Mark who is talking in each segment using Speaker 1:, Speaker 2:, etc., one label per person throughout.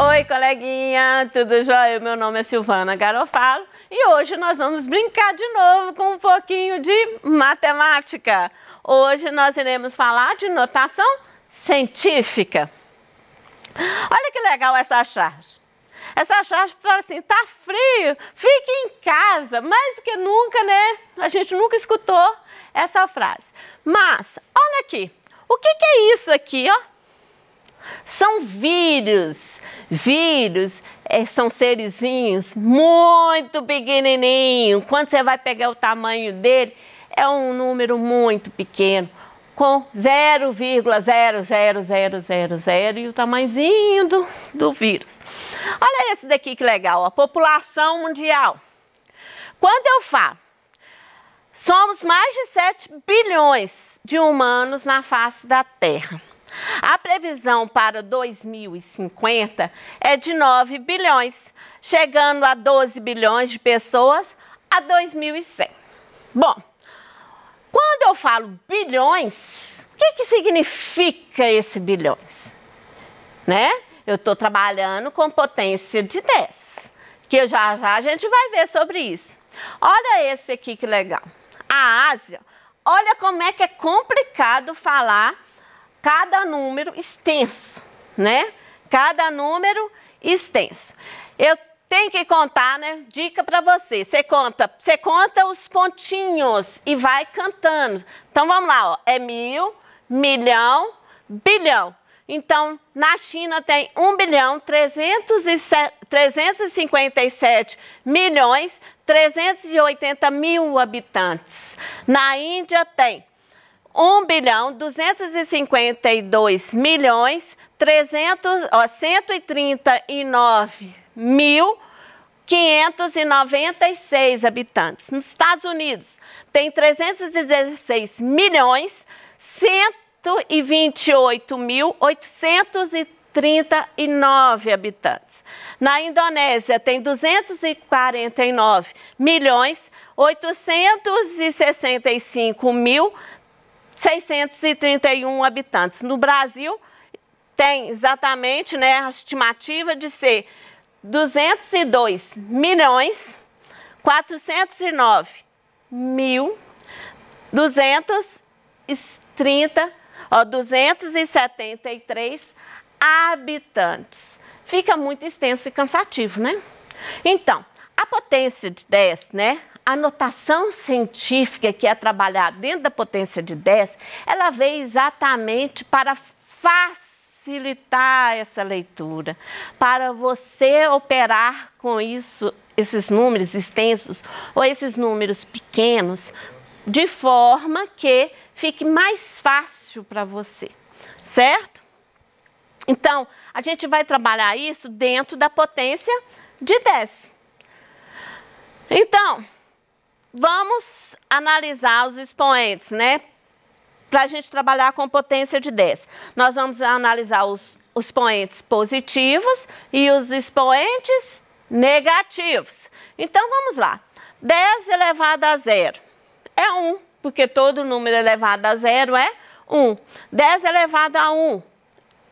Speaker 1: Oi, coleguinha, tudo jóia? Meu nome é Silvana Garofalo e hoje nós vamos brincar de novo com um pouquinho de matemática. Hoje nós iremos falar de notação científica. Olha que legal essa charge. Essa charge fala assim, tá frio, fique em casa. Mais do que nunca, né? A gente nunca escutou essa frase. Mas, olha aqui, o que é isso aqui, ó? São vírus. Vírus são serizinhos muito pequenininhos. Quando você vai pegar o tamanho dele, é um número muito pequeno, com 0,00000 e o tamanhozinho do vírus. Olha esse daqui que legal, a população mundial. Quando eu falo, somos mais de 7 bilhões de humanos na face da Terra. A previsão para 2050 é de 9 bilhões, chegando a 12 bilhões de pessoas a 2100. Bom, quando eu falo bilhões, o que significa esse bilhões? Né? Eu estou trabalhando com potência de 10, que já a gente vai ver sobre isso. Olha esse aqui que legal. A Ásia, olha como é que é complicado falar cada número extenso, né? Cada número extenso. Eu tenho que contar, né? Dica para você. Você conta os pontinhos e vai cantando. Então vamos lá, ó. É 1000, milhão, bilhão. Então, na China tem 1.357 milhões 380 mil habitantes. Na Índia tem 1.252 milhões 139 mil 596 habitantes. Nos Estados Unidos tem 316 milhões 128 mil 839 habitantes. Na Indonésia tem 249 milhões 865 mil 631 habitantes. No Brasil, tem exatamente, né, a estimativa de ser 202 milhões 409 mil 273 habitantes. Fica muito extenso e cansativo, né? Então, a potência de 10, né? A notação científica que é trabalhada dentro da potência de 10, ela veio exatamente para facilitar essa leitura, para você operar com isso, esses números extensos ou esses números pequenos, de forma que fique mais fácil para você, certo? Então, a gente vai trabalhar isso dentro da potência de 10. Então, vamos analisar os expoentes, né? Para a gente trabalhar com potência de 10. Nós vamos analisar os expoentes positivos e os expoentes negativos. Então, vamos lá. 10 elevado a 0 é 1, porque todo número elevado a 0 é 1. 10 elevado a 1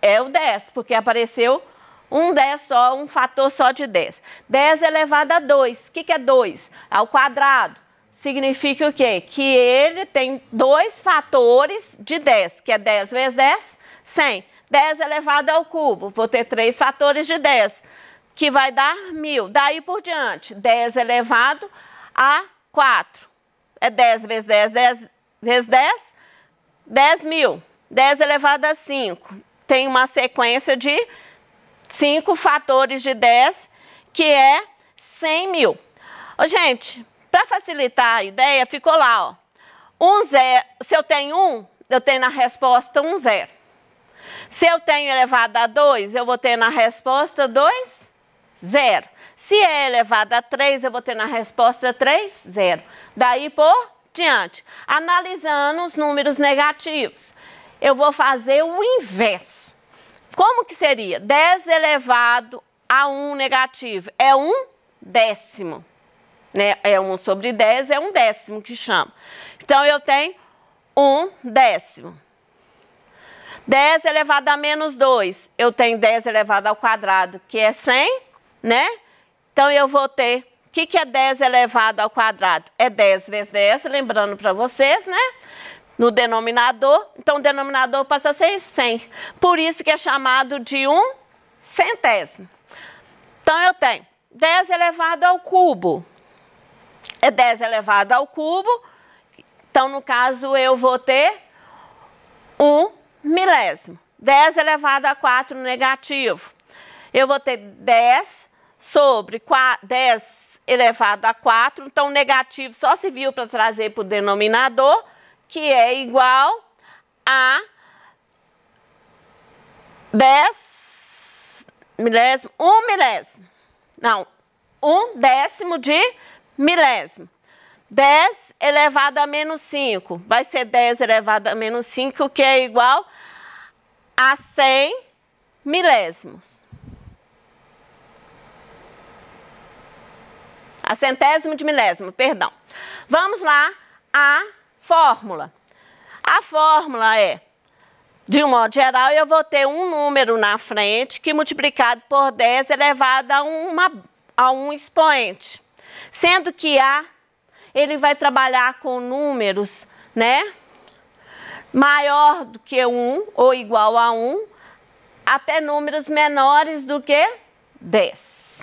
Speaker 1: é o 10, porque apareceu um 10 só, um fator só de 10. 10 elevado a 2. O que é 2? Ao quadrado. Significa o quê? Que ele tem dois fatores de 10, que é 10 vezes 10, 100. 10 elevado ao cubo, vou ter 3 fatores de 10, que vai dar 1000. Daí por diante, 10 elevado a 4. É 10 vezes 10, 10 vezes 10, 10.000. 10 elevado a 5. Tem uma sequência de 5 fatores de 10, que é 100.000. Ô, gente, para facilitar a ideia, ficou lá, ó. Se eu tenho 1, eu tenho na resposta 1, 0. Se eu tenho elevado a 2, eu vou ter na resposta 2, 0. Se é elevado a 3, eu vou ter na resposta 3, 0. Daí por diante. Analisando os números negativos, eu vou fazer o inverso. Como que seria? 10 elevado a 1 negativo é 1/10. Né? É 1 sobre 10, é 1/10 que chama. Então, eu tenho 1/10. 10 elevado a menos 2, eu tenho 10 elevado ao quadrado, que é 100, né? Então, eu vou ter, o que é 10 elevado ao quadrado? É 10 vezes 10, lembrando para vocês, né? No denominador, então o denominador passa a ser 100. Por isso que é chamado de 1/100. Então, eu tenho 10 elevado ao cubo. É 10 elevado ao cubo. Então, no caso, eu vou ter 1/1000. 10 elevado a 4 negativo. Eu vou ter 10 sobre 10 elevado a 4. Então, o negativo só serviu para trazer para o denominador, que é igual a 10 milésimo, 1 milésimo. Não, 1/10 de milésimo. 10 elevado a menos 5. Vai ser 10 elevado a menos 5, que é igual a 100 milésimos. A centésimo de milésimo, perdão. Vamos lá, a fórmula. A fórmula é, de um modo geral, eu vou ter um número na frente que multiplicado por 10 elevado a um expoente. Sendo que A, ele vai trabalhar com números, né? Maior do que 1 ou igual a 1, até números menores do que 10.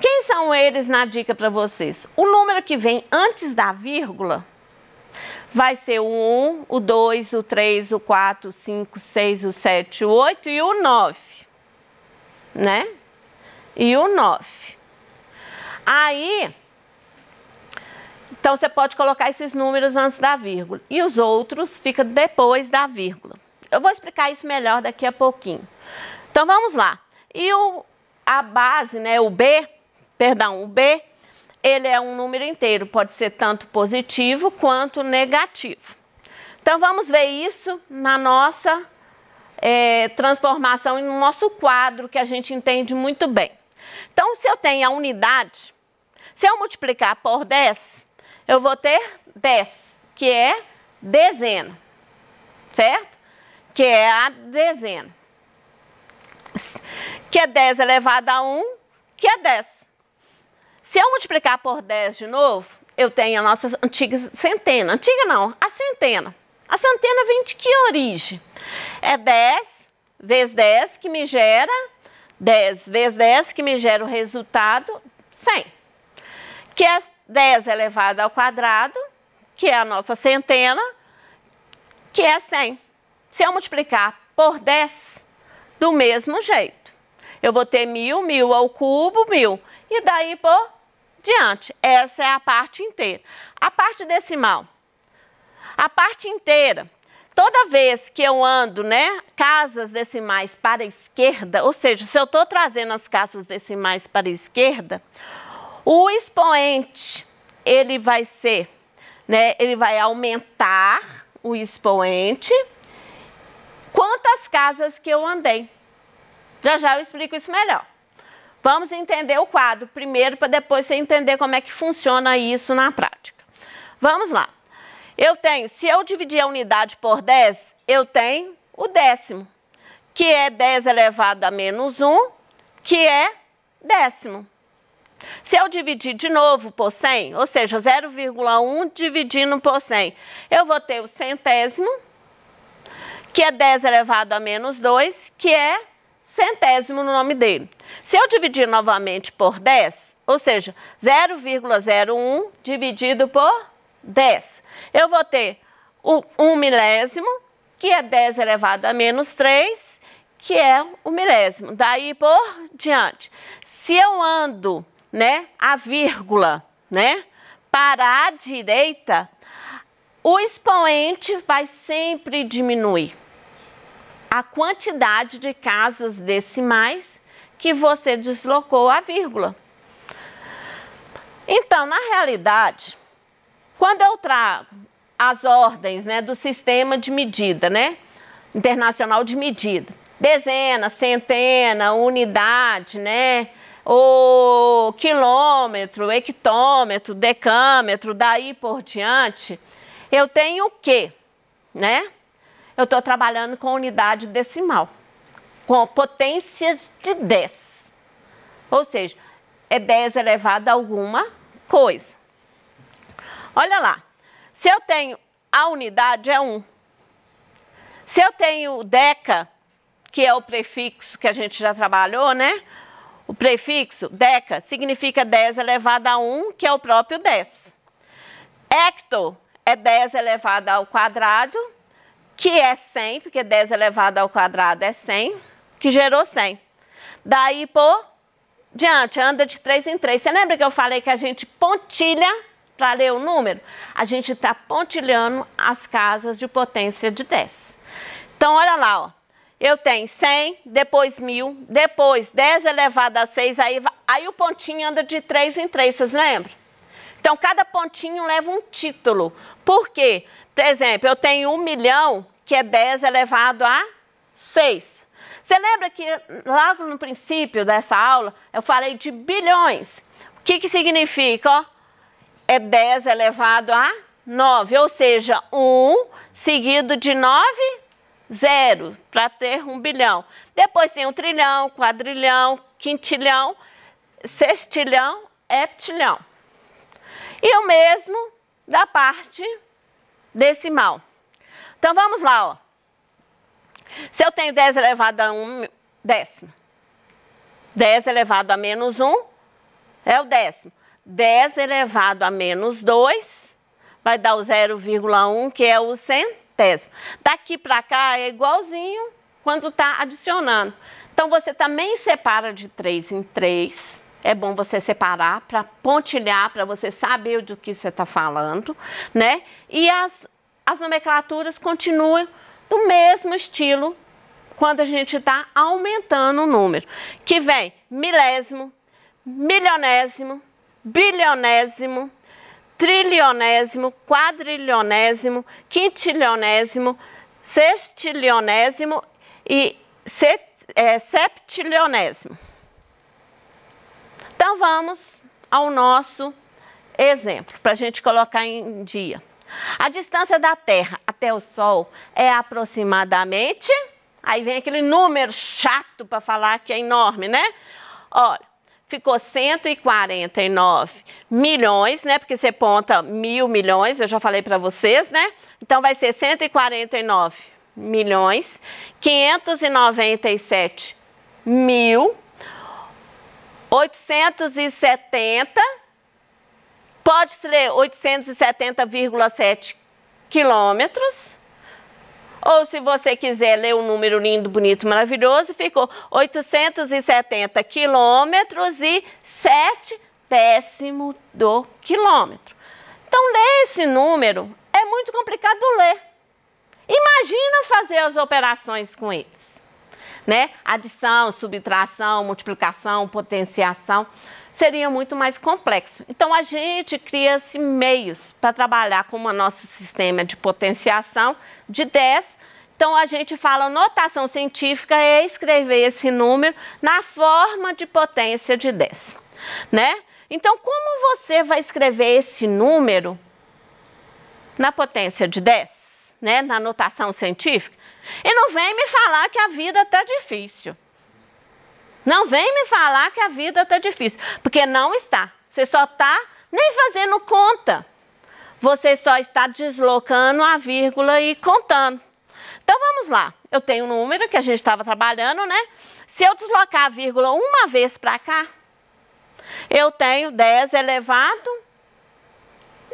Speaker 1: Quem são eles na dica para vocês? O número que vem antes da vírgula vai ser o 1, o 2, o 3, o 4, o 5, o 6, o 7, o 8 e o 9, né? E o 9. Aí, então você pode colocar esses números antes da vírgula e os outros ficam depois da vírgula. Eu vou explicar isso melhor daqui a pouquinho. Então vamos lá. E a base, né, o B, ele é um número inteiro, pode ser tanto positivo quanto negativo. Então, vamos ver isso na nossa transformação, no nosso quadro, que a gente entende muito bem. Então, se eu tenho a unidade, se eu multiplicar por 10, eu vou ter 10, que é dezena, certo? Que é a dezena. Que é 10 elevado a 1, que é 10. Se eu multiplicar por 10 de novo, eu tenho a nossa antiga centena. Antiga não, a centena. A centena vem de que origem? É 10 vezes 10 que me gera 10 vezes 10 que me gera o resultado 100. Que é 10 elevado ao quadrado, que é a nossa centena, que é 100. Se eu multiplicar por 10, do mesmo jeito. Eu vou ter 1000, 1000 ao cubo, 1000. E daí por diante. Essa é a parte inteira. A parte decimal. A parte inteira. Toda vez que eu ando, né, casas decimais para a esquerda, ou seja, se eu estou trazendo as casas decimais para a esquerda, o expoente, ele vai ser, né, ele vai aumentar o expoente quantas casas que eu andei. Já já eu explico isso melhor. Vamos entender o quadro primeiro, para depois você entender como é que funciona isso na prática. Vamos lá. Eu tenho, se eu dividir a unidade por 10, eu tenho o décimo, que é 10 elevado a menos 1, que é décimo. Se eu dividir de novo por 100, ou seja, 0,1 dividindo por 100, eu vou ter o centésimo, que é 10 elevado a menos 2, que é centésimo no nome dele. Se eu dividir novamente por 10, ou seja, 0,01 dividido por 10, eu vou ter o 1 milésimo, que é 10 elevado a menos 3, que é o milésimo. Daí por diante. Se eu ando, né, a vírgula, né, para a direita, o expoente vai sempre diminuir a quantidade de casas decimais que você deslocou a vírgula. Então, na realidade, quando eu trago as ordens, né, do sistema de medida, né, internacional de medida, dezena, centena, unidade, né, o quilômetro, hectômetro, decâmetro, daí por diante, eu tenho o quê, né? eu estou trabalhando com unidade decimal, com potências de 10. Ou seja, é 10 elevado a alguma coisa. Olha lá, se eu tenho a unidade é 1. Se eu tenho deca, que é o prefixo que a gente já trabalhou, né? O prefixo, deca, significa 10 elevado a 1, que é o próprio 10. Hecto é 10 elevado ao quadrado, que é 100, porque 10 elevado ao quadrado é 100, que gerou 100. Daí por diante, anda de 3 em 3. Você lembra que eu falei que a gente pontilha para ler o número? A gente está pontilhando as casas de potência de 10. Então, olha lá, ó. Eu tenho 100, depois 1000, depois 10 elevado a 6, aí o pontinho anda de 3 em 3, vocês lembram? Então, cada pontinho leva um título. Por quê? Por exemplo, eu tenho 1 milhão, que é 10 elevado a 6. Você lembra que logo no princípio dessa aula, eu falei de bilhões. O que significa? Ó? É 10 elevado a 9, ou seja, 1 seguido de 9, 0, para ter 1 bilhão. Depois tem 1 trilhão, quadrilhão, quintilhão, sextilhão, heptilhão. E o mesmo da parte decimal. Então, vamos lá, ó. Se eu tenho 10 elevado a 1 décimo, 10 elevado a menos 1 é o décimo. 10 elevado a menos 2 vai dar o 0,1, que é o centésimo. Daqui para cá é igualzinho quando está adicionando. Então, você também separa de 3 em 3. É bom você separar para pontilhar, para você saber do que você está falando, né? E as nomenclaturas continuam do mesmo estilo quando a gente está aumentando o número. Que vem milésimo, milionésimo, bilionésimo, trilionésimo, quadrilionésimo, quintilionésimo, sextilionésimo e septilionésimo. Então, vamos ao nosso exemplo, para a gente colocar em dia. A distância da Terra até o Sol é aproximadamente... Aí vem aquele número chato para falar que é enorme, né? Olha, ficou 149 milhões, né? Porque você conta 1.000 milhões, eu já falei para vocês, né? Então, vai ser 149 milhões, 597 mil, 870, pode-se ler 870,7 quilômetros, ou se você quiser ler um número lindo, bonito, maravilhoso, ficou 870 quilômetros e 7 décimos do quilômetro. Então, ler esse número é muito complicado ler. Imagina fazer as operações com eles, né? Adição, subtração, multiplicação, potenciação, seria muito mais complexo. Então, a gente cria-se meios para trabalhar com o nosso sistema de potenciação de 10. Então, a gente fala, notação científica é escrever esse número na forma de potência de 10, né? Então, como você vai escrever esse número na potência de 10, né? Na notação científica? E não vem me falar que a vida está difícil. Não vem me falar que a vida está difícil, porque não está. Você só está nem fazendo conta. Você só está deslocando a vírgula e contando. Então, vamos lá. Eu tenho um número que a gente estava trabalhando, né? Se eu deslocar a vírgula uma vez para cá, eu tenho 10 elevado,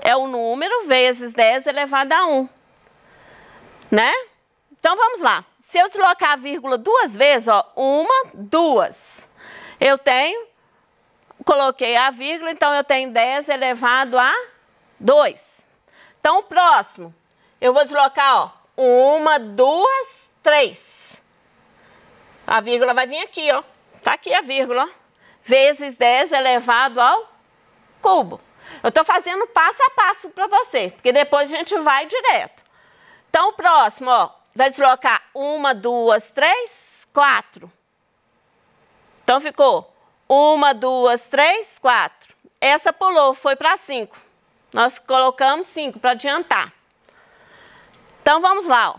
Speaker 1: é o número, vezes 10 elevado a 1. Né? Então, vamos lá. Se eu deslocar a vírgula duas vezes, ó, 1, 2, eu tenho, coloquei a vírgula, então eu tenho 10 elevado a 2. Então, o próximo, eu vou deslocar, ó, 1, 2, 3. A vírgula vai vir aqui, ó. Tá aqui a vírgula, ó. Vezes 10 elevado ao cubo. Eu estou fazendo passo a passo para você, porque depois a gente vai direto. Então, o próximo, ó, vai deslocar 1, 2, 3, 4. Então, ficou 1, 2, 3, 4. Essa pulou, foi para 5. Nós colocamos 5 para adiantar. Então, vamos lá, ó.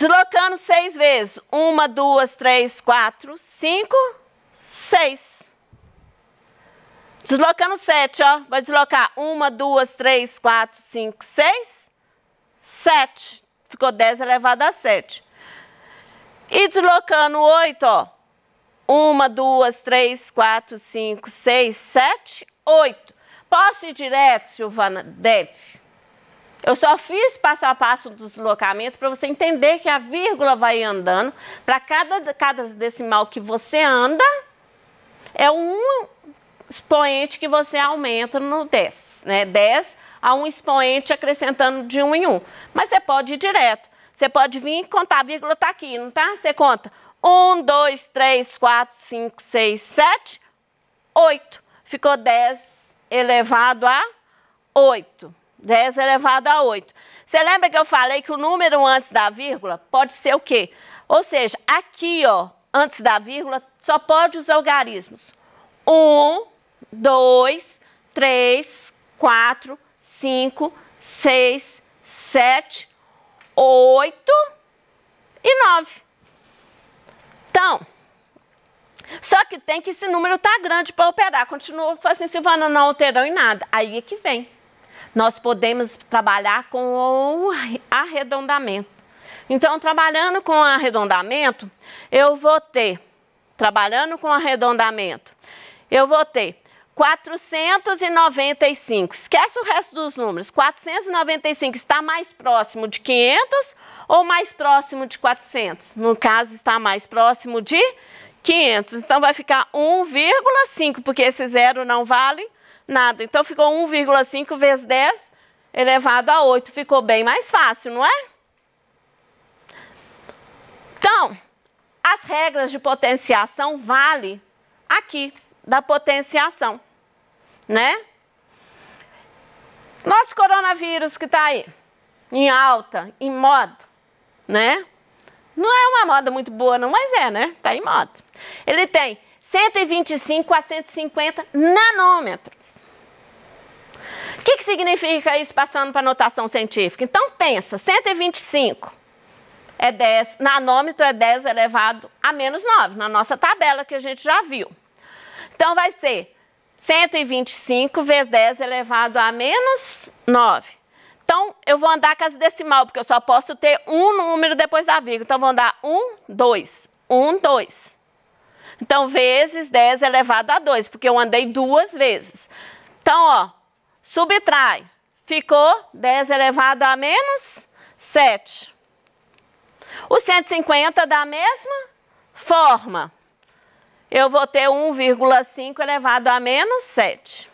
Speaker 1: Deslocando 6 vezes. 1, 2, 3, 4, 5, 6. Deslocando 7, ó. Vai deslocar 1, 2, 3, 4, 5, 6, 7. Ficou 10 elevado a 7. E deslocando 8, ó. 1, 2, 3, 4, 5, 6, 7, 8. Posso ir direto, Silvana? Deve. Eu só fiz passo a passo do deslocamento para você entender que a vírgula vai andando. Para cada decimal que você anda, é um expoente que você aumenta no 10. Né? 10 a um expoente acrescentando de 1 em 1. Mas você pode ir direto. Você pode vir e contar, a vírgula está aqui, não tá? Você conta 1, 2, 3, 4, 5, 6, 7, 8. Ficou 10 elevado a 8. 10 elevado a 8. Você lembra que eu falei que o número antes da vírgula pode ser o quê? Ou seja, aqui, ó, antes da vírgula, só pode os algarismos. 1, 2, 3, 4, 5, 6, 7, 8 e 9. Então, só que tem que esse número tá grande para operar. Continua assim, Silvana, não alterou em nada. Aí é que vem. Nós podemos trabalhar com o arredondamento. Então, trabalhando com arredondamento, eu vou ter, eu vou ter 495. Esquece o resto dos números. 495 está mais próximo de 500 ou mais próximo de 400? No caso, está mais próximo de 500. Então, vai ficar 1,5, porque esse zero não vale nada. Então, ficou 1,5 vezes 10 elevado a 8. Ficou bem mais fácil, não é? Então, as regras de potenciação valem aqui, da potenciação, né? Nosso coronavírus que está aí, em alta, em moda, né? Não é uma moda muito boa não, mas é, né? Está em moda. Ele tem 125 a 150 nanômetros. O que significa isso passando para notação científica? Então, pensa, 125 é 10, nanômetro é 10 elevado a menos 9, na nossa tabela que a gente já viu. Então, vai ser 125 vezes 10 elevado a menos 9. Então, eu vou andar com as decimal, porque eu só posso ter um número depois da vírgula. Então, vou andar 1, 2, 1, 2. Então, vezes 10 elevado a 2, porque eu andei 2 vezes. Então, ó, subtrai. Ficou 10 elevado a menos 7. O 150 da mesma forma. Eu vou ter 1,5 elevado a menos 7.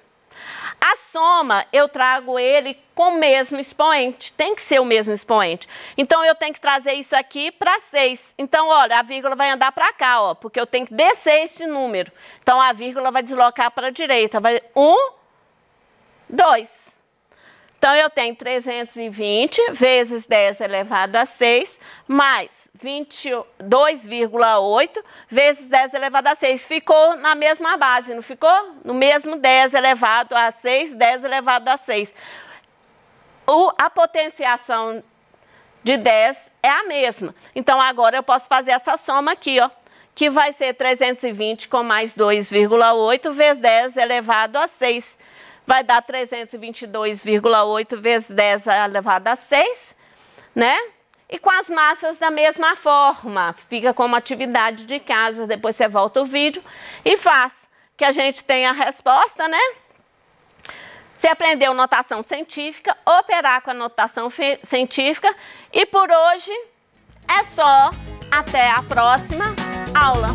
Speaker 1: A soma, eu trago ele com o mesmo expoente. Tem que ser o mesmo expoente. Então, eu tenho que trazer isso aqui para 6. Então, olha, a vírgula vai andar para cá, ó, porque eu tenho que descer esse número. Então, a vírgula vai deslocar para a direita. Vai 1, 2. Então, eu tenho 320 vezes 10 elevado a 6, mais 22,8 vezes 10 elevado a 6. Ficou na mesma base, não ficou? No mesmo 10 elevado a 6, 10 elevado a 6. A potenciação de 10 é a mesma. Então, agora eu posso fazer essa soma aqui, ó, que vai ser 320 com mais 2,8 vezes 10 elevado a 6. Vai dar 322,8 vezes 10 elevado a 6, né? E com as massas da mesma forma. Fica como atividade de casa, depois você volta o vídeo e faz. Que a gente tem a resposta, né? Você aprendeu notação científica, operar com a notação científica. E por hoje é só. Até a próxima aula.